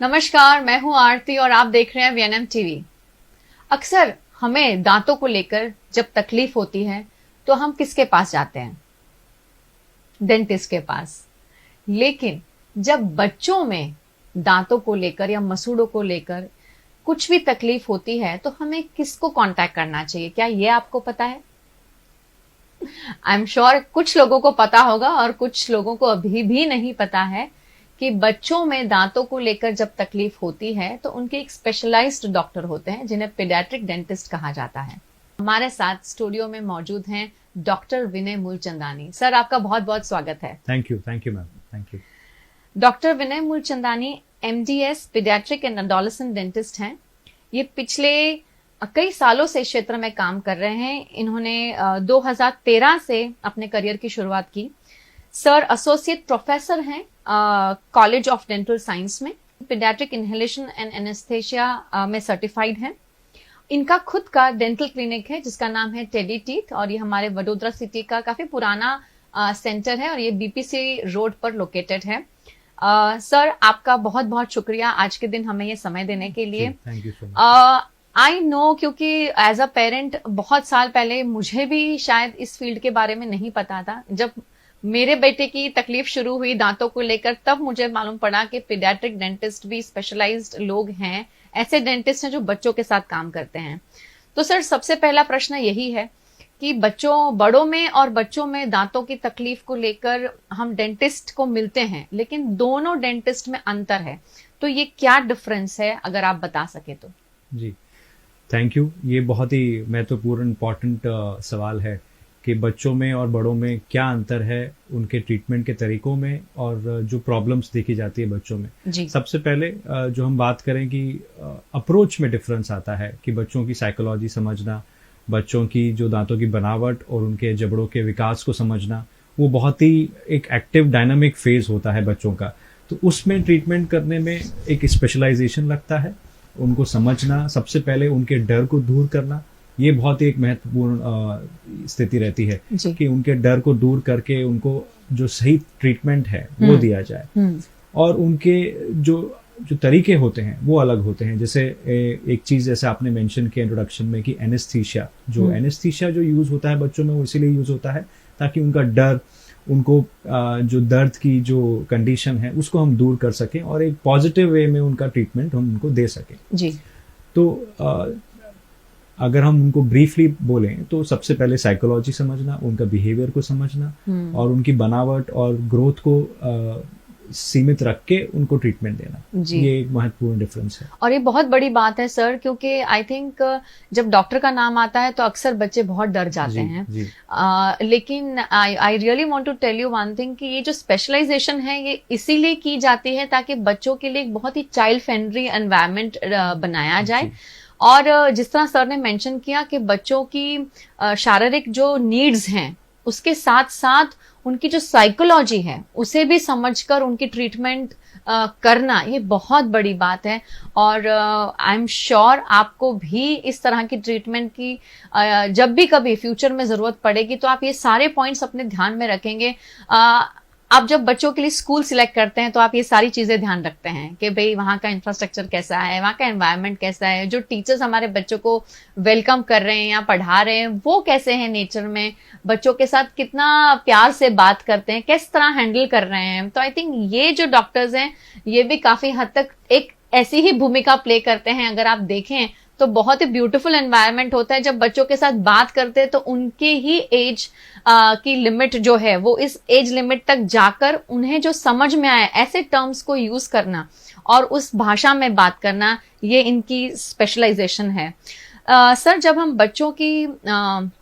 नमस्कार, मैं हूं आरती और आप देख रहे हैं वीएनएम टीवी। अक्सर हमें दांतों को लेकर जब तकलीफ होती है तो हम किसके पास जाते हैं? डेंटिस्ट के पास। लेकिन जब बच्चों में दांतों को लेकर या मसूड़ों को लेकर कुछ भी तकलीफ होती है तो हमें किसको कांटेक्ट करना चाहिए? क्या ये आपको पता है? आई एम श्योर कुछ लोगों को पता होगा और कुछ लोगों को अभी भी नहीं पता है कि बच्चों में दांतों को लेकर जब तकलीफ होती है तो उनके एक स्पेशलाइज्ड डॉक्टर होते हैं जिन्हें पीडियाट्रिक डेंटिस्ट कहा जाता है। हमारे साथ स्टूडियो में मौजूद हैं डॉक्टर विनय मूलचंदानी। सर, आपका बहुत बहुत स्वागत है। Thank you ma'am, thank you. Doctor Vinay Moolchandani MDS paediatric and adolescent dentist हैं। ये पिछले कई सालों से इस क्षेत्र में काम कर रहे हैं। इन्होंने 2013 से अपने करियर की शुरुआत की। सर एसोसिएट प्रोफेसर हैं कॉलेज ऑफ डेंटल साइंस में। पीडियाट्रिक इनहेलेशन एंड एनेस्थेशिया में सर्टिफाइड हैं। इनका खुद का डेंटल क्लिनिक है जिसका नाम है टेडी टीथ और ये हमारे वडोदरा सिटी का काफी पुराना सेंटर है और ये बीपीसी रोड पर लोकेटेड है। सर, आपका बहुत बहुत शुक्रिया आज के दिन हमें ये समय देने के लिए। Thank you so much. I know, क्योंकि एज अ पेरेंट बहुत साल पहले मुझे भी शायद इस फील्ड के बारे में नहीं पता था। जब मेरे बेटे की तकलीफ शुरू हुई दांतों को लेकर तब मुझे मालूम पड़ा कि पीडियाट्रिक डेंटिस्ट भी स्पेशलाइज्ड लोग हैं, ऐसे डेंटिस्ट हैं जो बच्चों के साथ काम करते हैं। तो सर, सबसे पहला प्रश्न यही है कि बड़ों में और बच्चों में दांतों की तकलीफ को लेकर हम डेंटिस्ट को मिलते हैं लेकिन दोनों डेंटिस्ट में अंतर है, तो ये क्या डिफरेंस है, अगर आप बता सके तो। जी, थैंक यू। ये बहुत ही महत्वपूर्ण इम्पोर्टेंट सवाल है कि बच्चों में और बड़ों में क्या अंतर है उनके ट्रीटमेंट के तरीकों में और जो प्रॉब्लम्स देखी जाती है बच्चों में। जी। सबसे पहले जो हम बात करें कि अप्रोच में डिफरेंस आता है कि बच्चों की साइकोलॉजी समझना, बच्चों की जो दांतों की बनावट और उनके जबड़ों के विकास को समझना, वो बहुत ही एक एक्टिव डायनामिक फेज होता है बच्चों का। तो उसमें ट्रीटमेंट करने में एक स्पेशलाइजेशन लगता है। उनको समझना, सबसे पहले उनके डर को दूर करना, ये बहुत ही एक महत्वपूर्ण स्थिति रहती है कि उनके डर को दूर करके उनको जो सही ट्रीटमेंट है वो दिया जाए। और उनके जो तरीके होते हैं वो अलग होते हैं। जैसे एक चीज जैसे आपने मेंशन किया इंट्रोडक्शन में कि एनेस्थीसिया जो यूज होता है बच्चों में वो इसीलिए यूज होता है ताकि उनका डर, उनको जो दर्द की जो कंडीशन है उसको हम दूर कर सकें और एक पॉजिटिव वे में उनका ट्रीटमेंट हम उनको दे सकें। जी। तो अगर हम उनको ब्रीफली बोलें तो सबसे पहले साइकोलॉजी समझना, उनका बिहेवियर को समझना और उनकी बनावट और ग्रोथ को सीमित रख के उनको ट्रीटमेंट देना। ये एक महत्वपूर्ण डिफरेंस है और ये बहुत बड़ी बात है सर, क्योंकि आई थिंक जब डॉक्टर का नाम आता है तो अक्सर बच्चे बहुत डर जाते हैं। लेकिन I really want to tell you one thing कि ये जो स्पेशलाइजेशन है ये इसीलिए की जाती है ताकि बच्चों के लिए एक बहुत ही चाइल्ड फ्रेंडली एनवायरनमेंट बनाया जाए। और जिस तरह सर ने मेंशन किया कि बच्चों की शारीरिक जो नीड्स हैं उसके साथ साथ उनकी जो साइकोलॉजी है उसे भी समझकर उनकी ट्रीटमेंट करना, ये बहुत बड़ी बात है। और आई एम श्योर आपको भी इस तरह की ट्रीटमेंट की जब भी कभी फ्यूचर में जरूरत पड़ेगी तो आप ये सारे पॉइंट्स अपने ध्यान में रखेंगे। आप जब बच्चों के लिए स्कूल सिलेक्ट करते हैं तो आप ये सारी चीजें ध्यान रखते हैं कि भाई वहां का इंफ्रास्ट्रक्चर कैसा है, वहां का एनवायरनमेंट कैसा है, जो टीचर्स हमारे बच्चों को वेलकम कर रहे हैं या पढ़ा रहे हैं वो कैसे हैं नेचर में, बच्चों के साथ कितना प्यार से बात करते हैं, किस तरह हैंडल कर रहे हैं। तो आई थिंक ये जो डॉक्टर्स हैं ये भी काफी हद तक एक ऐसी ही भूमिका प्ले करते हैं। अगर आप देखें तो बहुत ही ब्यूटीफुल एनवायरनमेंट होता है जब बच्चों के साथ बात करते हैं तो उनके ही एज की लिमिट जो है वो इस एज लिमिट तक जाकर उन्हें जो समझ में आए ऐसे टर्म्स को यूज करना और उस भाषा में बात करना, ये इनकी स्पेशलाइजेशन है। सर, जब हम बच्चों की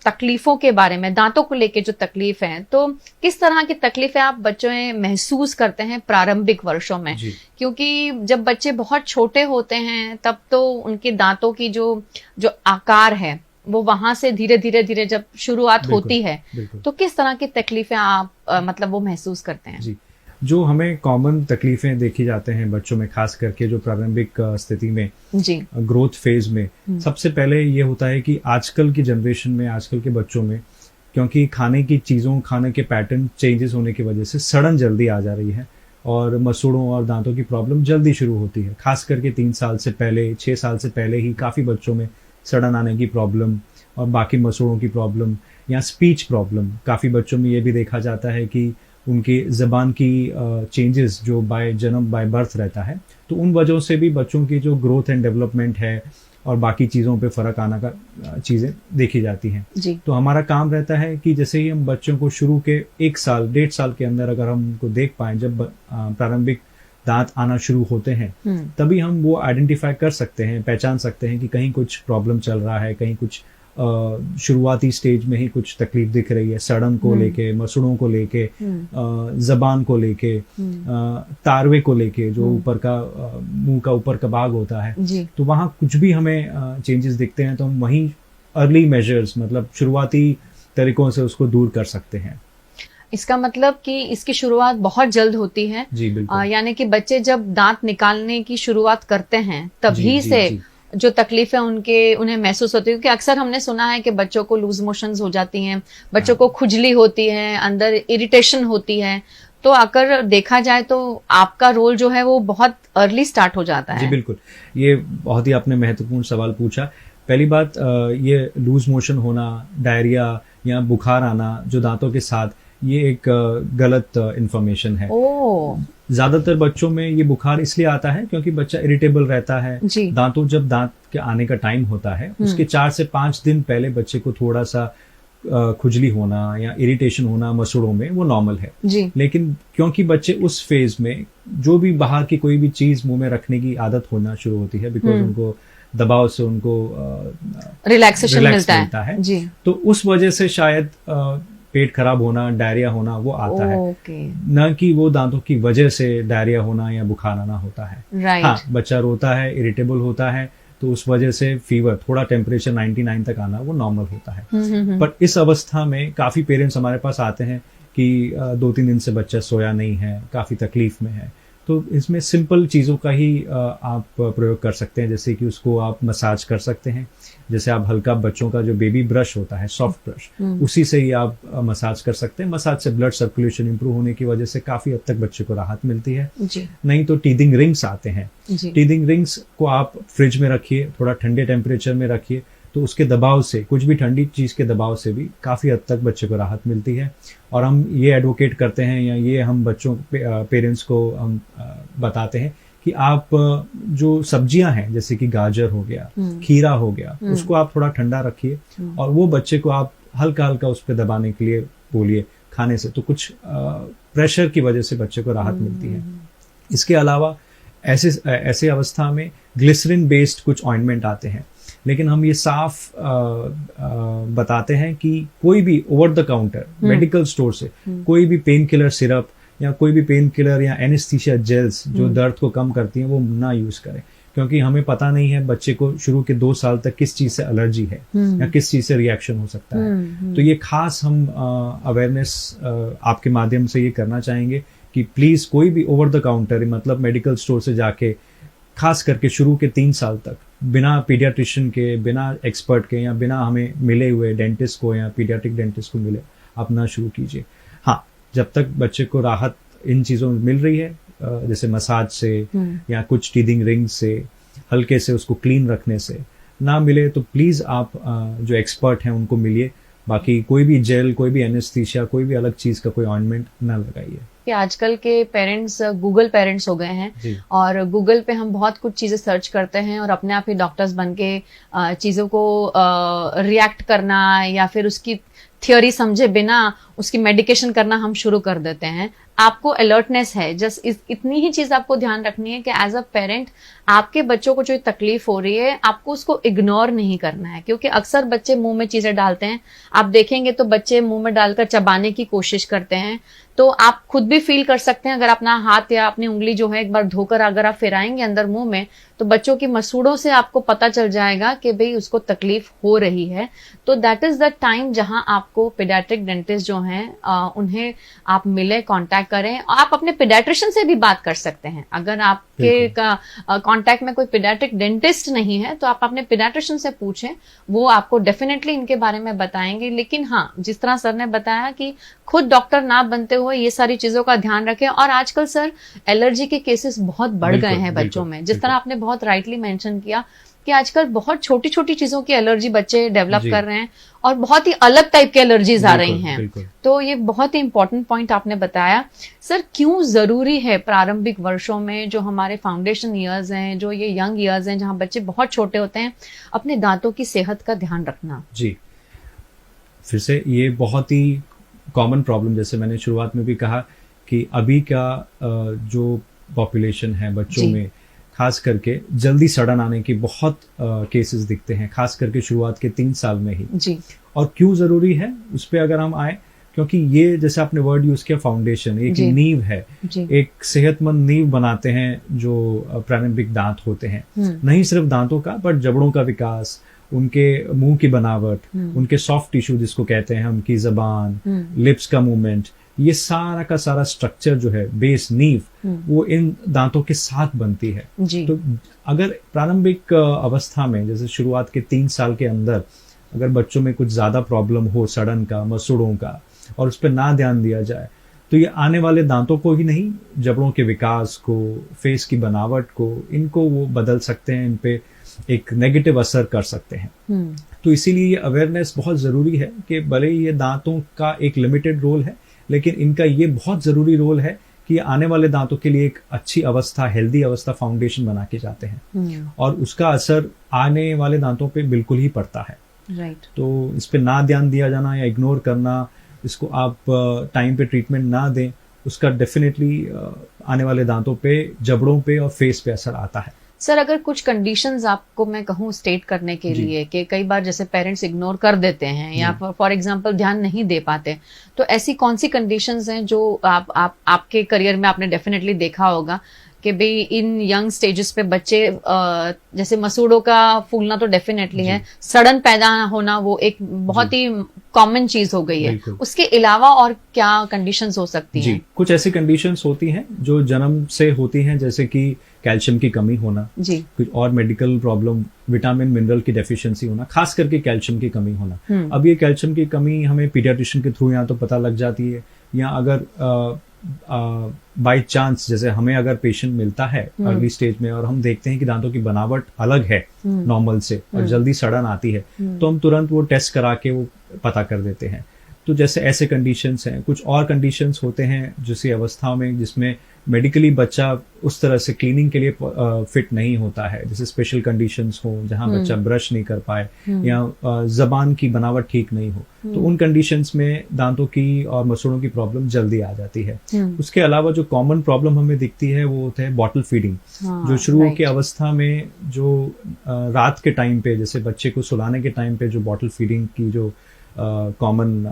तकलीफों के बारे में, दांतों को लेके जो तकलीफ है, तो किस तरह की तकलीफें आप बच्चों में महसूस करते हैं प्रारंभिक वर्षों में? क्योंकि जब बच्चे बहुत छोटे होते हैं तब तो उनके दांतों की जो आकार है वो वहां से धीरे धीरे जब शुरुआत होती है तो किस तरह की तकलीफें आप मतलब वो महसूस करते हैं? जो हमें कॉमन तकलीफें देखी जाते हैं बच्चों में, खास करके जो प्रारंभिक स्थिति में ग्रोथ फेज में, सबसे पहले ये होता है कि आजकल की जनरेशन में, आजकल के बच्चों में, क्योंकि खाने की चीज़ों, खाने के पैटर्न चेंजेस होने की वजह से सड़न जल्दी आ जा रही है और मसूड़ों और दांतों की प्रॉब्लम जल्दी शुरू होती है, खास करके 3 साल से पहले, 6 साल से पहले ही काफ़ी बच्चों में सड़न आने की प्रॉब्लम और बाकी मसूड़ों की प्रॉब्लम या स्पीच प्रॉब्लम। काफ़ी बच्चों में ये भी देखा जाता है कि उनकी ज़बान की चेंजेस जो बाय बर्थ रहता है, तो उन वजहों से भी बच्चों की जो ग्रोथ एंड डेवलपमेंट है और बाकी चीज़ों पे फ़र्क आना का चीज़ें देखी जाती हैं। जी। तो हमारा काम रहता है कि जैसे ही हम बच्चों को शुरू के 1 साल 1.5 साल के अंदर अगर हम उनको देख पाएं, जब प्रारंभिक दांत आना शुरू होते हैं, तभी हम वो आइडेंटिफाई कर सकते हैं, पहचान सकते हैं कि कहीं कुछ प्रॉब्लम चल रहा है, कहीं कुछ शुरुआती स्टेज में ही कुछ तकलीफ दिख रही है, सड़न को लेके, मसूड़ों को लेके, जबान को लेके, तारवे को लेके, जो ऊपर का मुंह का ऊपर का भाग होता है, तो वहां कुछ भी हमें चेंजेस दिखते हैं तो हम वहीं अर्ली मेजर्स, मतलब शुरुआती तरीकों से उसको दूर कर सकते हैं। इसका मतलब कि इसकी शुरुआत बहुत जल्द होती है। जी बिल्कुल। यानी कि बच्चे जब दांत निकालने की शुरुआत करते हैं तभी से जो तकलीफ है उन्हें महसूस होती है, क्योंकि अक्सर हमने सुना है कि बच्चों को लूज मोशंस हो जाती हैं, बच्चों को खुजली होती है, अंदर इरिटेशन होती है। तो अगर देखा जाए तो आपका रोल जो है वो बहुत अर्ली स्टार्ट हो जाता है। जी बिल्कुल, ये बहुत ही आपने महत्वपूर्ण सवाल पूछा। पहली बात, ये लूज मोशन होना, डायरिया या बुखार आना जो दांतों के साथ, ये एक गलत इंफॉर्मेशन है। ज्यादातर बच्चों में ये बुखार इसलिए आता है क्योंकि बच्चा इरिटेबल रहता है। दांतों जब दांत के आने का टाइम होता है, उसके 4 से 5 दिन पहले बच्चे को थोड़ा सा खुजली होना या इरिटेशन होना मसूड़ों में, वो नॉर्मल है। लेकिन क्योंकि बच्चे उस फेज में जो भी बाहर की कोई भी चीज मुंह में रखने की आदत होना शुरू होती है, बिकॉज उनको दबाव से उनको रिलैक्सेशन मिलता है। तो उस वजह से शायद पेट खराब होना, डायरिया होना वो आता है, न कि वो दांतों की वजह से डायरिया होना या बुखार आना होता है। हाँ, बच्चा रोता है, इरिटेबल होता है, तो उस वजह से फीवर, थोड़ा टेम्परेचर 99 तक आना, वो नॉर्मल होता है। बट इस अवस्था में काफी पेरेंट्स हमारे पास आते हैं कि 2-3 दिन से बच्चा सोया नहीं है, काफी तकलीफ में है। तो इसमें सिंपल चीज़ों का ही आप प्रयोग कर सकते हैं, जैसे कि उसको आप मसाज कर सकते हैं। जैसे आप हल्का, बच्चों का जो बेबी ब्रश होता है, सॉफ्ट ब्रश, उसी से ही आप मसाज कर सकते हैं। मसाज से ब्लड सर्कुलेशन इंप्रूव होने की वजह से काफी हद तक बच्चे को राहत मिलती है। नहीं तो टीथिंग रिंग्स आते हैं। टीथिंग रिंग्स को आप फ्रिज में रखिए, थोड़ा ठंडे टेम्परेचर में रखिए, तो उसके दबाव से, कुछ भी ठंडी चीज के दबाव से भी काफी हद तक बच्चे को राहत मिलती है। और हम ये एडवोकेट करते हैं, या ये हम बच्चों पेरेंट्स को हम बताते हैं कि आप जो सब्जियां हैं, जैसे कि गाजर हो गया, खीरा हो गया, उसको आप थोड़ा ठंडा रखिए और वो बच्चे को आप हल्का हल्का उस पर दबाने के लिए बोलिए खाने से, तो कुछ प्रेशर की वजह से बच्चे को राहत मिलती है। इसके अलावा ऐसे अवस्था में ग्लिसरीन बेस्ड कुछ ऑइंटमेंट आते हैं, लेकिन हम ये साफ बताते हैं कि कोई भी over the counter medical store से कोई भी पेन किलर सिरप या कोई भी पेन किलर या एनेस्थीसिया जेल्स जो दर्द को कम करती हैं, वो ना यूज करें, क्योंकि हमें पता नहीं है बच्चे को शुरू के 2 साल तक किस चीज से एलर्जी है या किस चीज से रिएक्शन हो सकता है। तो ये खास हम अवेयरनेस आपके माध्यम से ये करना चाहेंगे कि प्लीज कोई भी ओवर द काउंटर, मतलब मेडिकल स्टोर से जाके, खास करके शुरू के 3 साल तक, बिना पीडियाट्रिशियन के, बिना एक्सपर्ट के, या बिना हमें मिले हुए डेंटिस्ट को या पीडियाट्रिक डेंटिस्ट को मिले आप ना शुरू कीजिए। हाँ, जब तक बच्चे को राहत इन चीज़ों में मिल रही है, जैसे मसाज से या कुछ टीथिंग रिंग से, हल्के से उसको क्लीन रखने से ना मिले, तो प्लीज़ आप जो एक्सपर्ट हैं उनको मिलिए। बाकी कोई भी जेल, कोई भी एनेस्थीसिया, कोई भी अलग चीज़ का कोई ऑइंटमेंट ना लगाइए। कि आजकल के पेरेंट्स गूगल पेरेंट्स हो गए हैं, और गूगल पे हम बहुत कुछ चीजें सर्च करते हैं और अपने आप ही डॉक्टर्स बन के चीजों को रिएक्ट करना या फिर उसकी थ्योरी समझे बिना उसकी मेडिकेशन करना हम शुरू कर देते हैं। आपको अलर्टनेस है, जस्ट इतनी ही चीज आपको ध्यान रखनी है कि एज अ पेरेंट आपके बच्चों को जो तकलीफ हो रही है, आपको उसको इग्नोर नहीं करना है, क्योंकि अक्सर बच्चे मुंह में चीजें डालते हैं। आप देखेंगे तो बच्चे मुंह में डालकर चबाने की कोशिश करते हैं, तो आप खुद भी फील कर सकते हैं। अगर अपना हाथ या अपनी उंगली जो है एक बार धोकर अगर आप फिराएंगे अंदर मुंह में, तो बच्चों की मसूड़ों से आपको पता चल जाएगा कि भाई उसको तकलीफ हो रही है। तो दैट इज द टाइम जहां आपको पीडियाट्रिक डेंटिस्ट जो हैं उन्हें आप मिले, कांटेक्ट कांटेक्ट करें। आप अपने पीडियाट्रिशियन से भी बात कर सकते हैं। अगर आपके कांटेक्ट में कोई पीडियाट्रिक डेंटिस्ट नहीं है तो आप अपने पीडियाट्रिशियन से पूछें, वो आपको डेफिनेटली इनके बारे में बताएंगे। लेकिन हाँ, जिस तरह सर ने बताया कि खुद डॉक्टर ना बनते हुए ये सारी चीजों का ध्यान रखें। और आजकल सर एलर्जी के केसेस बहुत बढ़ गए हैं बच्चों में, जिस तरह आपने बहुत राइटली मेंशन किया कि आजकल बहुत छोटी छोटी चीजों की एलर्जी बच्चे डेवलप कर रहे हैं और बहुत ही अलग टाइप की एलर्जीज आ रही हैं। तो ये बहुत ही इंपॉर्टेंट पॉइंट आपने बताया। सर, क्यों जरूरी है प्रारंभिक वर्षों में, जो हमारे फाउंडेशन ईयर्स हैं, जो ये यंग ईयर्स हैं, जहां बच्चे बहुत छोटे होते हैं, अपने दांतों की सेहत का ध्यान रखना? जी, फिर से ये बहुत ही कॉमन प्रॉब्लम, जैसे मैंने शुरुआत में भी कहा कि अभी का जो पॉपुलेशन है बच्चों में, खास करके जल्दी सड़न आने की बहुत केसेस दिखते हैं, खास करके शुरुआत के 3 साल में ही। जी। और क्यों जरूरी है उस पे अगर हम आए, क्योंकि ये जैसे आपने वर्ड यूज किया फाउंडेशन, एक नींव है, एक सेहतमंद नींव बनाते हैं जो प्रारंभिक दांत होते हैं। नहीं सिर्फ दांतों का, बट जबड़ों का विकास, उनके मुंह की बनावट, उनके सॉफ्ट टिश्यू जिसको कहते हैं हम, की जबान, लिप्स का मूवमेंट, ये सारा का सारा स्ट्रक्चर जो है, बेस नींव, वो इन दांतों के साथ बनती है। तो अगर प्रारंभिक अवस्था में, जैसे शुरुआत के 3 साल के अंदर, अगर बच्चों में कुछ ज्यादा प्रॉब्लम हो सड़न का, मसूड़ों का, और उस पर ना ध्यान दिया जाए, तो ये आने वाले दांतों को ही नहीं, जबड़ों के विकास को, फेस की बनावट को, इनको वो बदल सकते हैं, इन पे एक नेगेटिव असर कर सकते हैं। तो इसीलिए ये अवेयरनेस बहुत जरूरी है कि भले ही ये दांतों का एक लिमिटेड रोल है, लेकिन इनका ये बहुत जरूरी रोल है कि आने वाले दांतों के लिए एक अच्छी अवस्था, हेल्दी अवस्था, फाउंडेशन बना के जाते हैं। और उसका असर आने वाले दांतों पे बिल्कुल ही पड़ता है। राइट। तो इस पे ना ध्यान दिया जाना या इग्नोर करना, इसको आप टाइम पे ट्रीटमेंट ना दें, उसका डेफिनेटली आने वाले दांतों पे, जबड़ों पे और फेस पे असर आता है। सर, अगर कुछ कंडीशंस आपको मैं कहूँ स्टेट करने के लिए, कि कई बार जैसे पेरेंट्स इग्नोर कर देते हैं या फॉर एग्जांपल ध्यान नहीं दे पाते, तो ऐसी कौन सी कंडीशंस हैं जो आपके करियर में आपने डेफिनेटली देखा होगा कि भाई इन यंग स्टेजेस पे बच्चे, जैसे मसूड़ों का फूलना तो डेफिनेटली है, सड़न पैदा होना वो एक बहुत ही कॉमन चीज हो गई है, उसके अलावा और क्या कंडीशंस हो सकती हैं? कुछ ऐसी कंडीशंस होती हैं जो जन्म से होती हैं, जैसे कि कैल्शियम की कमी होना, कुछ और मेडिकल प्रॉब्लम, विटामिन मिनरल की डेफिशिएंसी होना, खास करके कैल्शियम की कमी होना। अब ये कैल्शियम की कमी हमें पीडियाट्रिशियन के थ्रू या तो पता लग जाती है, या अगर बाय चांस, जैसे हमें अगर पेशेंट मिलता है अर्ली स्टेज में और हम देखते हैं कि दांतों की बनावट अलग है नॉर्मल से और जल्दी सड़न आती है, तो हम तुरंत वो टेस्ट करा के वो पता कर देते हैं। तो जैसे ऐसे कंडीशंस हैं। कुछ और कंडीशंस होते हैं जिस अवस्था में जिसमें मेडिकली बच्चा उस तरह से क्लीनिंग के लिए फिट नहीं होता है, जैसे स्पेशल कंडीशंस हो जहां बच्चा ब्रश नहीं कर पाए या जबान की बनावट ठीक नहीं हो, तो उन कंडीशंस में दांतों की और मसूड़ों की प्रॉब्लम जल्दी आ जाती है। उसके अलावा जो कॉमन प्रॉब्लम हमें दिखती है वो होता है बॉटल फीडिंग, जो शुरू की अवस्था में जो रात के टाइम पे, जैसे बच्चे को सुलाने के टाइम पे जो बॉटल फीडिंग की जो कॉमन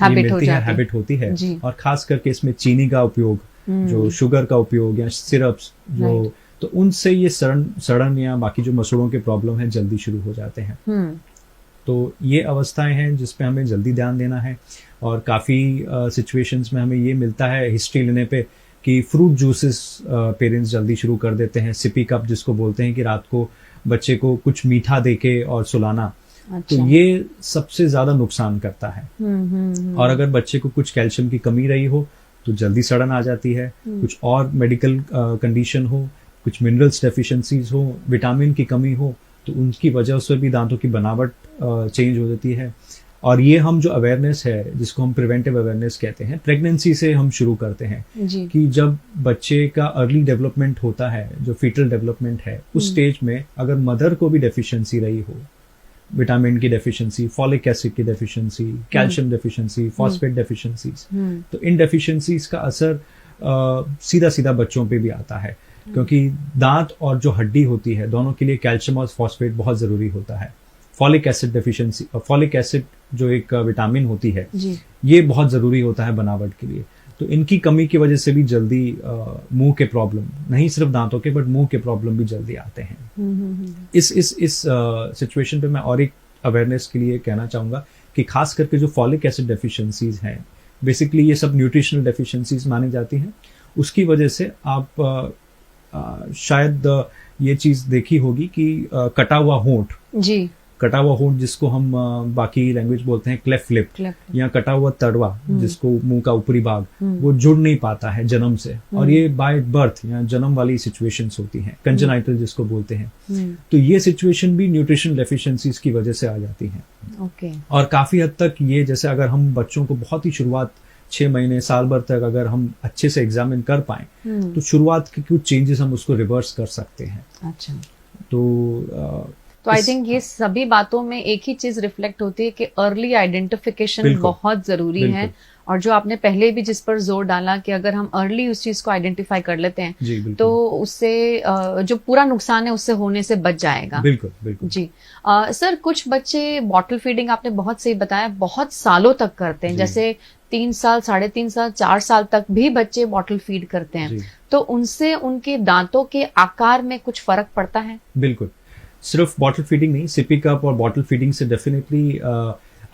हैबिट होती है, और खास करके इसमें चीनी का उपयोग, जो शुगर का उपयोग या सिरप्स जो, तो उनसे ये सड़न या बाकी जो मसूड़ों के प्रॉब्लम है जल्दी शुरू हो जाते हैं। तो ये अवस्थाएं हैं जिस पे हमें जल्दी ध्यान देना है। और काफी सिचुएशंस में हमें ये मिलता है हिस्ट्री लेने पे कि फ्रूट जूसेस पेरेंट्स जल्दी शुरू कर देते हैं, सिपी कप जिसको बोलते हैं, कि रात को बच्चे को कुछ मीठा देके और सुलाना। अच्छा। तो ये सबसे ज्यादा नुकसान करता है। और अगर बच्चे को कुछ कैल्शियम की कमी रही हो तो जल्दी सड़न आ जाती है। कुछ और मेडिकल कंडीशन हो, कुछ मिनरल्स डेफिशिएंसीज हो, विटामिन की कमी हो, तो उनकी वजह से भी दांतों की बनावट चेंज हो जाती है। और ये हम जो अवेयरनेस है, जिसको हम प्रिवेंटिव अवेयरनेस कहते हैं, प्रेगनेंसी से हम शुरू करते हैं कि जब बच्चे का अर्ली डेवलपमेंट होता है, जो फीटल डेवलपमेंट है, उस स्टेज में अगर मदर को भी डेफिशिएंसी रही हो, विटामिन की डेफिशिएंसी, फॉलिक एसिड की deficiency, calcium deficiency, phosphate deficiencies, तो इन डेफिशिएंसीज का असर सीधा सीधा बच्चों पे भी आता है, क्योंकि दांत और जो हड्डी होती है दोनों के लिए कैल्शियम और फॉस्फेट बहुत जरूरी होता है। Folic acid deficiency, folic acid जो एक विटामिन होती है, ये बहुत जरूरी होता है बनावट के लिए। तो इनकी कमी की वजह से भी जल्दी मुंह के प्रॉब्लम, नहीं सिर्फ दांतों के बट मुंह के प्रॉब्लम भी जल्दी आते हैं। इस सिचुएशन पे मैं और एक अवेयरनेस के लिए कहना चाहूंगा कि खास करके जो फॉलिक एसिड डेफिशिएंसीज हैं, बेसिकली ये सब न्यूट्रिशनल डेफिशिएंसीज मानी जाती हैं। उसकी वजह से आप शायद ये चीज देखी होगी कि कटा हुआ होंठ, जी, कटा हुआ होंठ जिसको हम बाकी लैंग्वेज बोलते हैं क्लेफ्ट लिप, या कटा हुआ तड़वा जिसको मुंह का ऊपरी भाग, वो जुड़ नहीं पाता है जन्म से, और ये बाय बर्थ या जन्म वाली सिचुएशंस होती हैं, कंजेनाइटल जिसको बोलते हैं। तो ये सिचुएशन भी न्यूट्रिशन डेफिशिएंसीज की वजह से आ जाती हैं। ओके। और काफी हद तक ये, जैसे अगर हम बच्चों को बहुत ही शुरुआत 6 महीने साल भर तक अगर हम अच्छे से एग्जामिन कर पाए तो शुरुआत के कुछ चेंजेस हम उसको रिवर्स कर सकते हैं। अच्छा। तो आई थिंक ये सभी बातों में एक ही चीज रिफ्लेक्ट होती है कि अर्ली आइडेंटिफिकेशन बहुत जरूरी है, और जो आपने पहले भी जिस पर जोर डाला कि अगर हम अर्ली उस चीज को आइडेंटिफाई कर लेते हैं तो उससे जो पूरा नुकसान है उससे होने से बच जाएगा। बिल्कुल बिल्कुल जी। सर, कुछ बच्चे बॉटल फीडिंग आपने बहुत सही बताया बहुत सालों तक करते हैं, जैसे 3 साल, 3.5 साल, 4 साल तक भी बच्चे बॉटल फीड करते हैं, तो उनसे उनके दांतों के आकार में कुछ फर्क पड़ता है? बिल्कुल, सिर्फ बॉटल फीडिंग नहीं, सिपी कप और बॉटल फीडिंग से डेफिनेटली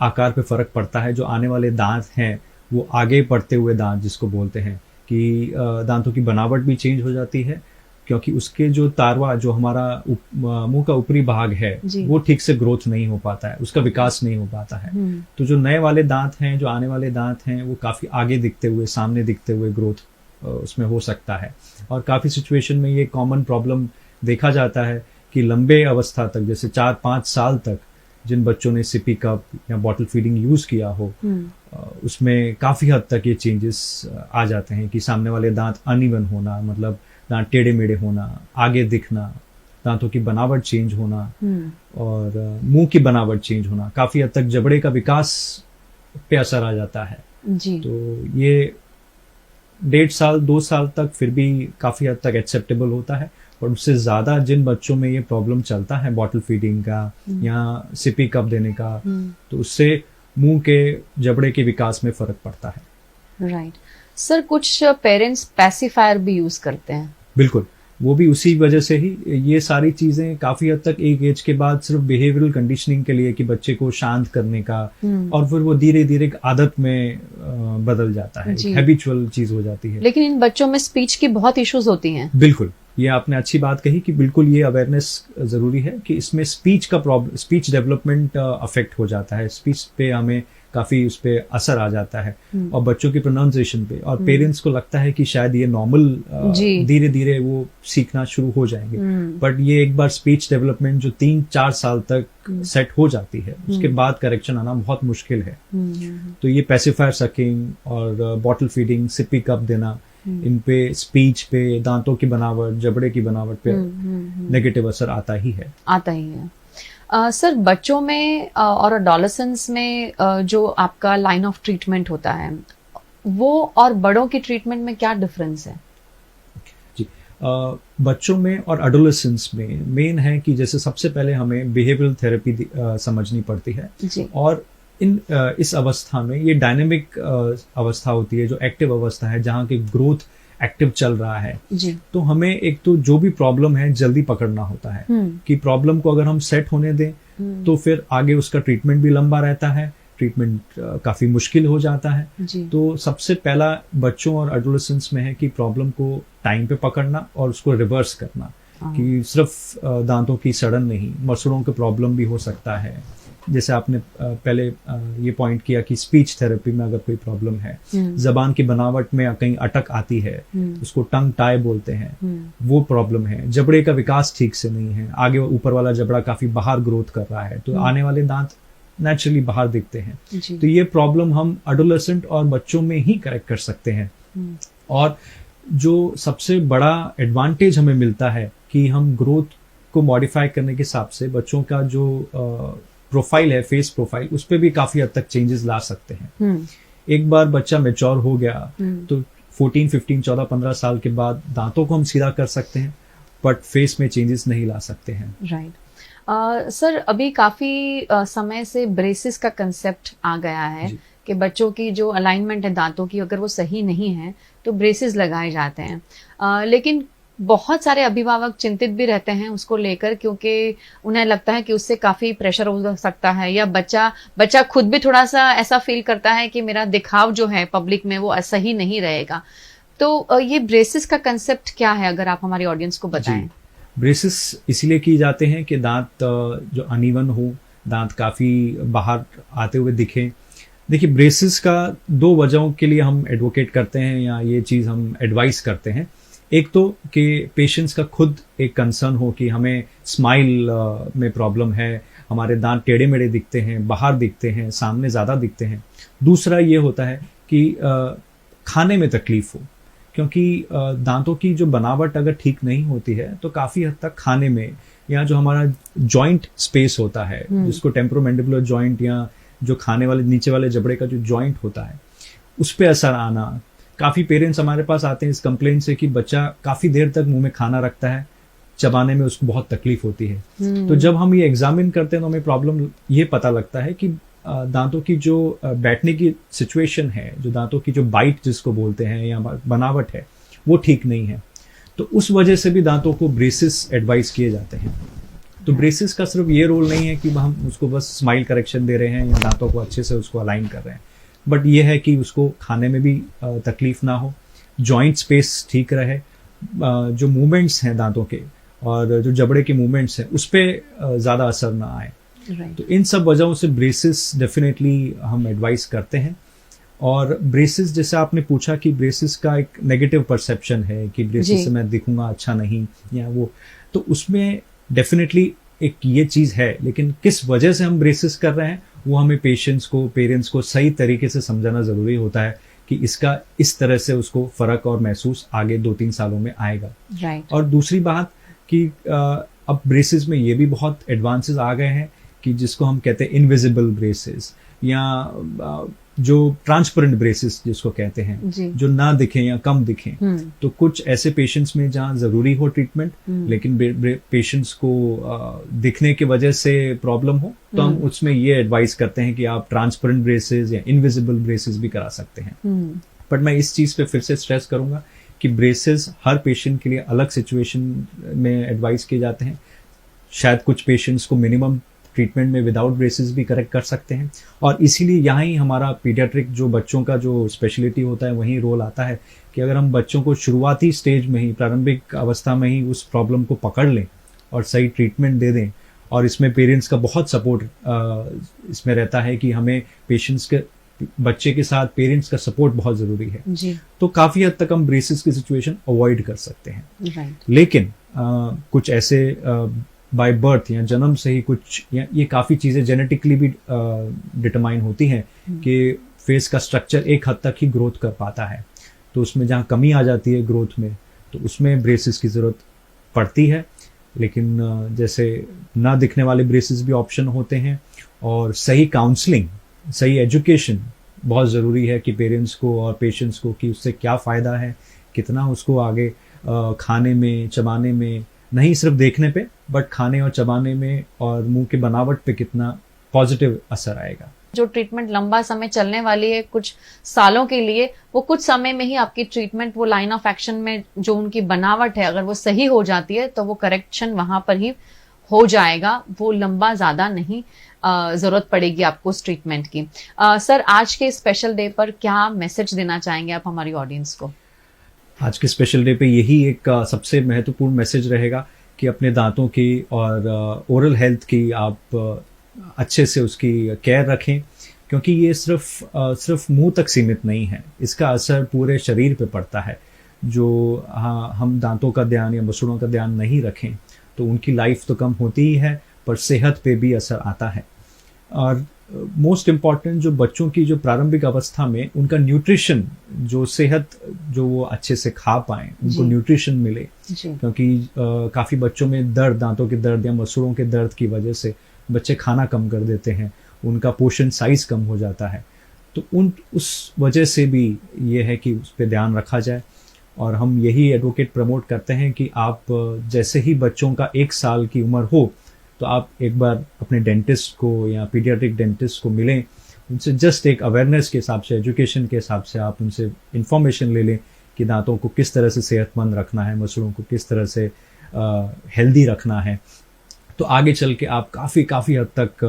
आकार पे फर्क पड़ता है। जो आने वाले दांत हैं वो आगे बढ़ते हुए दांत जिसको बोलते हैं, कि दांतों की बनावट भी चेंज हो जाती है, क्योंकि उसके जो तारवा, जो हमारा मुंह का ऊपरी भाग है, वो ठीक से ग्रोथ नहीं हो पाता है, उसका विकास नहीं हो पाता है। तो जो नए वाले दांत हैं, जो आने वाले दांत हैं, वो काफी आगे दिखते हुए, सामने दिखते हुए ग्रोथ उसमें हो सकता है। और काफी सिचुएशन में ये कॉमन प्रॉब्लम देखा जाता है कि लंबे अवस्था तक, जैसे 4-5 साल तक जिन बच्चों ने सिपी कप या बॉटल फीडिंग यूज किया हो, उसमें काफी हद तक ये चेंजेस आ जाते हैं कि सामने वाले दांत अनइवन होना, मतलब दांत टेढ़े मेढ़े होना, आगे दिखना, दांतों की बनावट चेंज होना, और मुंह की बनावट चेंज होना, काफी हद तक जबड़े का विकास पे असर आ जाता है। जी। तो ये 1.5 साल 2 साल तक फिर भी काफी हद तक एक्सेप्टेबल होता है, और उससे ज्यादा जिन बच्चों में ये प्रॉब्लम चलता है बॉटल फीडिंग का या सिपी कप देने का, तो उससे मुंह के जबड़े के विकास में फर्क पड़ता है। राइट। सर, कुछ पेरेंट्स पैसिफायर भी यूज करते हैं। बिल्कुल, वो भी उसी वजह से ही, ये सारी चीजें काफी हद तक एक एज के बाद सिर्फ बिहेवियरल कंडीशनिंग के लिए, कि बच्चे को शांत करने का, और फिर वो धीरे धीरे आदत में बदल जाता है, हैबिचुअल चीज हो जाती है। लेकिन इन बच्चों में स्पीच की बहुत इश्यूज होती हैं। बिल्कुल, ये आपने अच्छी बात कही कि बिल्कुल ये अवेयरनेस जरूरी है कि इसमें स्पीच का प्रॉब्लम, स्पीच डेवलपमेंट अफेक्ट हो जाता है, स्पीच पे हमें काफी उस पे असर आ जाता है, और बच्चों की प्रोनाउंसिएशन पे, और पेरेंट्स को लगता है कि शायद ये नॉर्मल धीरे धीरे वो सीखना शुरू हो जाएंगे, बट ये एक बार स्पीच डेवलपमेंट जो 3-4 साल तक सेट हो जाती है, उसके बाद करेक्शन आना बहुत मुश्किल है। तो ये पैसिफायर सकिंग और बॉटल फीडिंग, सिपी कप देना, इन पे स्पीच पे, दांतों की बनावट, जबड़े की बनावट पे नेगेटिव असर आता ही है। सर, बच्चों में और एडोलेसेंस में जो आपका लाइन ऑफ ट्रीटमेंट होता है, वो और बड़ों की ट्रीटमेंट में क्या डिफरेंस है? जी, बच्चों में और एडोलेसेंस में मेन है कि जैसे सबसे पहले हमें बिहेवियरल थेरेपी समझनी पड़ती है, और इस अवस्था में ये डायनेमिक अवस्था होती है, जो एक्टिव अवस्था है, जहाँ की ग्रोथ एक्टिव चल रहा है जी। तो हमें एक तो जो भी प्रॉब्लम है जल्दी पकड़ना होता है, कि प्रॉब्लम को अगर हम सेट होने दें तो फिर आगे उसका ट्रीटमेंट भी लंबा रहता है, ट्रीटमेंट काफी मुश्किल हो जाता है जी। तो सबसे पहला बच्चों और एडोलेसेंस में है कि प्रॉब्लम को टाइम पे पकड़ना और उसको रिवर्स करना, कि सिर्फ दांतों की सड़न नहीं, मसूड़ों के प्रॉब्लम भी हो सकता है। जैसे आपने पहले ये पॉइंट किया कि स्पीच थेरेपी में अगर कोई प्रॉब्लम है, जबान की बनावट में कहीं अटक आती है, उसको टंग टाई बोलते हैं, वो प्रॉब्लम है। जबड़े का विकास ठीक से नहीं है, आगे ऊपर वाला जबड़ा काफी बाहर ग्रोथ कर रहा है, तो आने वाले दांत नेचुरली बाहर दिखते हैं। तो ये प्रॉब्लम हम एडोलेसेंट और बच्चों में ही करेक्ट कर सकते हैं। और जो सबसे बड़ा एडवांटेज हमें मिलता है कि हम ग्रोथ को मॉडिफाई करने के हिसाब से बच्चों का जो प्रोफाइल है, फेस प्रोफाइल, उस पर भी काफी हद तक चेंजेस ला सकते हैं। एक बार बच्चा मैच्योर हो गया तो 14, 15, 14, 15 साल के बाद दांतों को हम सीधा कर सकते हैं, बट फेस में चेंजेस नहीं ला सकते हैं। राइट। सर, अभी काफी समय से ब्रेसेस का कंसेप्ट आ गया है कि बच्चों की जो अलाइनमेंट है दांतों की, अगर वो सही नहीं है तो ब्रेसेस लगाए जाते हैं। लेकिन बहुत सारे अभिभावक चिंतित भी रहते हैं उसको लेकर, क्योंकि उन्हें लगता है कि उससे काफी प्रेशर हो सकता है, या बच्चा खुद भी थोड़ा सा ऐसा फील करता है कि मेरा दिखाव जो है पब्लिक में वो सही नहीं रहेगा। तो ये ब्रेसेस का कंसेप्ट क्या है, अगर आप हमारी ऑडियंस को बताएं। ब्रेसेस इसीलिए किए जाते हैं कि दांत जो अनइवन हो, दांत काफी बाहर आते हुए दिखे। देखिए, ब्रेसेस का 2 वजहों के लिए हम एडवोकेट करते हैं या ये चीज हम एडवाइस करते हैं। एक तो कि पेशेंट्स का खुद एक कंसर्न हो कि हमें स्माइल में प्रॉब्लम है, हमारे दांत टेढ़े मेढ़े दिखते हैं, बाहर दिखते हैं, सामने ज़्यादा दिखते हैं। दूसरा ये होता है कि खाने में तकलीफ हो, क्योंकि दांतों की जो बनावट अगर ठीक नहीं होती है तो काफ़ी हद तक खाने में, या जो हमारा जॉइंट स्पेस होता है जिसको टेम्पोरोमैंडिबुलर जॉइंट या जो खाने वाले नीचे वाले जबड़े का जो जॉइंट होता है उस पर असर आना। काफ़ी पेरेंट्स हमारे पास आते हैं इस कंप्लेंट से कि बच्चा काफ़ी देर तक मुंह में खाना रखता है, चबाने में उसको बहुत तकलीफ होती है। तो जब हम ये एग्जामिन करते हैं तो हमें प्रॉब्लम ये पता लगता है कि दांतों की जो बैठने की सिचुएशन है, जो दांतों की जो बाइट जिसको बोलते हैं या बनावट है, वो ठीक नहीं है। तो उस वजह से भी दांतों को ब्रेसेस एडवाइस किए जाते हैं। तो ब्रेसेस का सिर्फ ये रोल नहीं है कि हम उसको बस स्माइल करेक्शन दे रहे हैं या दांतों को अच्छे से उसको अलाइन कर रहे हैं, बट ये है कि उसको खाने में भी तकलीफ ना हो, जॉइंट स्पेस ठीक रहे, जो मूवमेंट्स हैं दांतों के और जो जबड़े के मूवमेंट्स हैं उस पर ज़्यादा असर ना आए। तो इन सब वजहों से ब्रेसेस डेफिनेटली हम एडवाइस करते हैं। और ब्रेसेस, जैसे आपने पूछा कि ब्रेसेस का एक नेगेटिव परसेप्शन है कि ब्रेसेस से मैं दिखूंगा अच्छा नहीं या वो, तो उसमें डेफिनेटली एक ये चीज़ है, लेकिन किस वजह से हम ब्रेसेस कर रहे हैं वो हमें पेशेंट्स को, पेरेंट्स को सही तरीके से समझाना ज़रूरी होता है कि इसका इस तरह से उसको फ़र्क और महसूस आगे 2-3 सालों में आएगा। और दूसरी बात कि अब ब्रेसेस में ये भी बहुत एडवांसेस आ गए हैं कि जिसको हम कहते हैं इनविजिबल ब्रेसेस या जो ट्रांसपेरेंट ब्रेसेस जिसको कहते हैं, जो ना दिखें या कम दिखें। तो कुछ ऐसे पेशेंट्स में जहाँ ज़रूरी हो ट्रीटमेंट, लेकिन पेशेंट्स को दिखने की वजह से प्रॉब्लम हो, तो हम उसमें ये एडवाइस करते हैं कि आप ट्रांसपेरेंट ब्रेसेस या इनविजिबल ब्रेसेस भी करा सकते हैं। बट मैं इस चीज़ पे फिर से स्ट्रेस करूंगा कि ब्रेसेस हर पेशेंट के लिए अलग सिचुएशन में एडवाइस किए जाते हैं। शायद कुछ पेशेंट्स को मिनिमम ट्रीटमेंट में विदाउट ब्रेसेस भी करेक्ट कर सकते हैं, और इसीलिए यहाँ ही हमारा पीडियाट्रिक जो बच्चों का जो स्पेशलिटी होता है वहीं रोल आता है कि अगर हम बच्चों को शुरुआती स्टेज में ही, प्रारंभिक अवस्था में ही उस प्रॉब्लम को पकड़ लें और सही ट्रीटमेंट दे दें, और इसमें पेरेंट्स का बहुत सपोर्ट इसमें रहता है कि हमें पेशेंट्स के, बच्चे के साथ पेरेंट्स का सपोर्ट बहुत ज़रूरी है जी। तो काफ़ी हद तक हम ब्रेसेस की सिचुएशन अवॉइड कर सकते हैं। लेकिन कुछ ऐसे बाय बर्थ या जन्म से ही कुछ, या ये काफ़ी चीज़ें जेनेटिकली भी डिटरमाइन होती हैं कि फेस का स्ट्रक्चर एक हद तक ही ग्रोथ कर पाता है, तो उसमें जहाँ कमी आ जाती है ग्रोथ में तो उसमें ब्रेसेस की ज़रूरत पड़ती है। लेकिन जैसे ना दिखने वाले ब्रेसेस भी ऑप्शन होते हैं, और सही काउंसलिंग, सही एजुकेशन बहुत ज़रूरी है कि पेरेंट्स को और पेशेंट्स को कि उससे क्या फ़ायदा है, कितना उसको आगे खाने में, चबाने में, नहीं सिर्फ देखने पे बट खाने और चबाने में और मुंह की बनावट पे कितना पॉजिटिव असर आएगा। जो ट्रीटमेंट लंबा समय चलने वाली है, कुछ सालों के लिए, वो कुछ समय में ही आपकी ट्रीटमेंट, वो लाइन ऑफ एक्शन में जो उनकी बनावट है अगर वो सही हो जाती है तो वो करेक्शन वहां पर ही हो जाएगा, वो लंबा ज्यादा नहीं जरूरत पड़ेगी आपको उस ट्रीटमेंट की। सर, आज के स्पेशल डे पर क्या मैसेज देना चाहेंगे आप हमारी ऑडियंस को? आज के स्पेशल डे पे यही एक सबसे महत्वपूर्ण मैसेज रहेगा कि अपने दांतों की और ओरल हेल्थ की आप अच्छे से उसकी केयर रखें, क्योंकि ये सिर्फ मुंह तक सीमित नहीं है, इसका असर पूरे शरीर पे पड़ता है। जो हम दांतों का ध्यान या मसूड़ों का ध्यान नहीं रखें तो उनकी लाइफ तो कम होती ही है, पर सेहत पे भी असर आता है। और मोस्ट इम्पॉर्टेंट, जो बच्चों की जो प्रारंभिक अवस्था में उनका न्यूट्रिशन, जो सेहत, जो वो अच्छे से खा पाएं, उनको न्यूट्रिशन मिले, क्योंकि काफ़ी बच्चों में दर्द, दांतों के दर्द या मसूड़ों के दर्द की वजह से बच्चे खाना कम कर देते हैं, उनका पोषण साइज कम हो जाता है। तो उस वजह से भी ये है कि उस पर ध्यान रखा जाए। और हम यही एडवोकेट प्रमोट करते हैं कि आप जैसे ही बच्चों का 1 साल की उम्र हो तो आप एक बार अपने डेंटिस्ट को या पीडियाट्रिक डेंटिस्ट को मिलें, उनसे जस्ट एक अवेयरनेस के हिसाब से, एजुकेशन के हिसाब से आप उनसे इन्फॉर्मेशन ले लें कि दांतों को किस तरह से सेहतमंद रखना है, मसूड़ों को किस तरह से हेल्दी रखना है, तो आगे चल के आप काफ़ी हद तक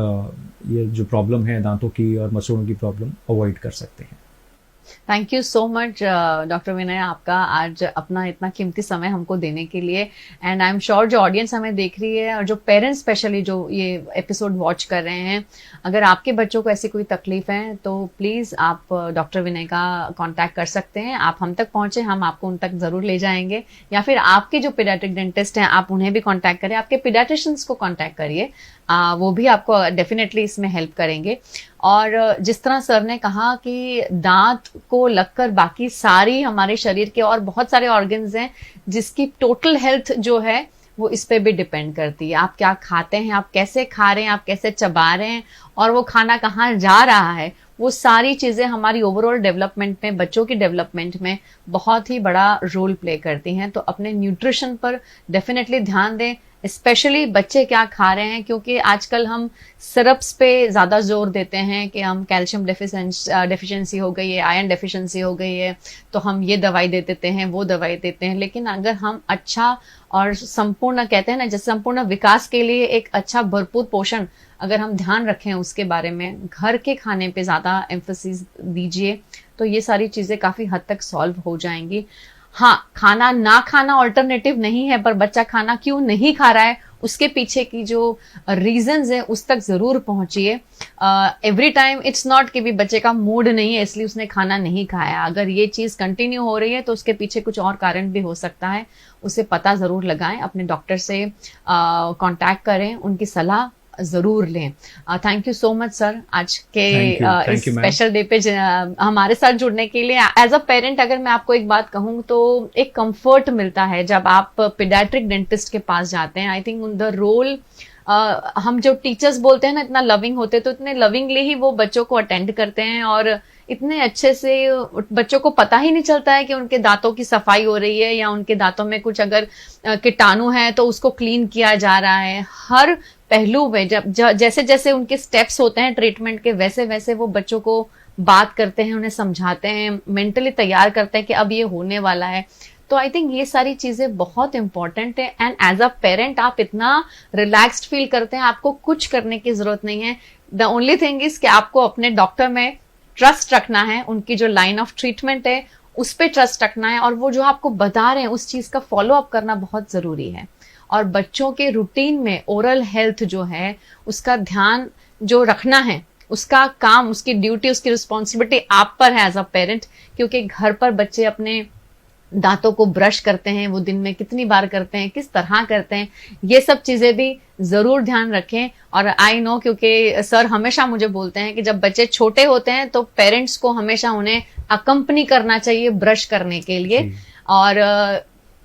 ये जो प्रॉब्लम है दांतों की और मसूड़ों की प्रॉब्लम अवॉइड कर सकते हैं। Thank you so much doctor Vinay, आपका आज अपना इतना कीमती समय हमको देने के लिए। एंड आई एम श्योर जो ऑडियंस हमें देख रही है और जो पेरेंट्स स्पेशली जो ये एपिसोड वॉच कर रहे हैं, अगर आपके बच्चों को ऐसी कोई तकलीफ है तो प्लीज़ आप डॉक्टर विनय का कांटेक्ट कर सकते हैं। आप हम तक पहुंचे, हम आपको उन तक ज़रूर ले जाएंगे, या फिर आपके जो पीडियाट्रिक डेंटिस्ट हैं आप उन्हें भी कांटेक्ट करें, आपके पीडियाट्रिशियंस को कांटेक्ट करिए, वो भी आपको डेफिनेटली इसमें हेल्प करेंगे। और जिस तरह सर ने कहा कि दांत को लगकर बाकी सारी हमारे शरीर के और बहुत सारे ऑर्गन्स हैं जिसकी टोटल हेल्थ जो है वो इस पे भी डिपेंड करती है। आप क्या खाते हैं, आप कैसे खा रहे हैं, आप कैसे चबा रहे हैं, और वो खाना कहाँ जा रहा है, वो सारी चीजें हमारी ओवरऑल डेवलपमेंट में, बच्चों की डेवलपमेंट में बहुत ही बड़ा रोल प्ले करती हैं। तो अपने न्यूट्रिशन पर डेफिनेटली ध्यान दें, स्पेशली बच्चे क्या खा रहे हैं, क्योंकि आजकल हम सिरप्स पे ज्यादा जोर देते हैं कि हम कैल्शियम डेफिशिएंसी हो गई है, आयरन डेफिशिएंसी हो गई है, तो हम ये दवाई दे देते हैं, वो दवाई देते हैं। लेकिन अगर हम अच्छा और संपूर्ण, कहते हैं ना, जैसे संपूर्ण विकास के लिए एक अच्छा भरपूर पोषण अगर हम ध्यान रखें उसके बारे में, घर के खाने पे ज्यादा एम्फेसिस दीजिए, तो ये सारी चीजें काफी हद तक सॉल्व हो जाएंगी। हाँ, खाना ना खाना ऑल्टरनेटिव नहीं है, पर बच्चा खाना क्यों नहीं खा रहा है उसके पीछे की जो रीजंस है उस तक जरूर पहुंचिए। एवरी टाइम इट्स नॉट कि भी बच्चे का मूड नहीं है इसलिए उसने खाना नहीं खाया। अगर ये चीज कंटिन्यू हो रही है तो उसके पीछे कुछ और कारण भी हो सकता है, उसे पता जरूर लगाएं, अपने डॉक्टर से कांटेक्ट करें, उनकी सलाह जरूर लें। Thank you so much sir, आज के इस स्पेशल डे पे हमारे साथ जुड़ने के लिए। एज अ पेरेंट अगर मैं आपको एक बात कहूँ तो एक कंफर्ट मिलता है जब आप पीडियाट्रिक डेंटिस्ट के पास जाते हैं। आई थिंक द रोल हम जो टीचर्स बोलते हैं ना, इतना लविंग होते, तो इतने लविंगली ही वो बच्चों को अटेंड करते हैं और इतने अच्छे से बच्चों को पता ही नहीं चलता है कि उनके दांतों की सफाई हो रही है या उनके दांतों में कुछ अगर कीटाणु है तो उसको क्लीन किया जा रहा है। हर पहलू में जब जैसे जैसे उनके स्टेप्स होते हैं ट्रीटमेंट के, वैसे वैसे वो बच्चों को बात करते हैं, उन्हें समझाते हैं, मेंटली तैयार करते हैं कि अब ये होने वाला है। तो आई थिंक ये सारी चीजें बहुत इंपॉर्टेंट है। एंड एज अ पेरेंट आप इतना रिलैक्स्ड फील करते हैं, आपको कुछ करने की जरूरत नहीं है। द ओनली थिंग इज कि आपको अपने डॉक्टर में ट्रस्ट रखना है, उनकी जो लाइन ऑफ ट्रीटमेंट है उस पर ट्रस्ट रखना है, और वो जो आपको बता रहे हैं उस चीज का फॉलो अप करना बहुत जरूरी है। और बच्चों के रूटीन में ओरल हेल्थ जो है उसका ध्यान जो रखना है, उसका काम, उसकी ड्यूटी, उसकी रिस्पॉन्सिबिलिटी आप पर है एज अ पेरेंट, क्योंकि घर पर बच्चे अपने दांतों को ब्रश करते हैं, वो दिन में कितनी बार करते हैं, किस तरह करते हैं, ये सब चीजें भी जरूर ध्यान रखें। और आई नो, क्योंकि सर हमेशा मुझे बोलते हैं कि जब बच्चे छोटे होते हैं तो पेरेंट्स को हमेशा उन्हें अकम्पनी करना चाहिए ब्रश करने के लिए। और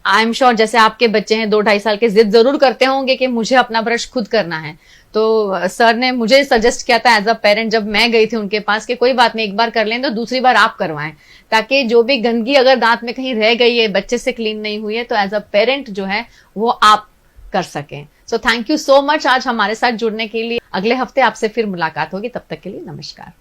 आई एम श्योर जैसे आपके बच्चे हैं 2-2.5 साल के, जिद जरूर करते होंगे कि मुझे अपना ब्रश खुद करना है। तो सर ने मुझे सजेस्ट किया था एज अ पेरेंट, जब मैं गई थी उनके पास, कि कोई बात नहीं, एक बार कर लें तो दूसरी बार आप करवाएं, ताकि जो भी गंदगी अगर दांत में कहीं रह गई है, बच्चे से क्लीन नहीं हुई है, तो एज अ पेरेंट जो है वो आप कर सकें। So thank you so much आज हमारे साथ जुड़ने के लिए। अगले हफ्ते आपसे फिर मुलाकात होगी, तब तक के लिए नमस्कार।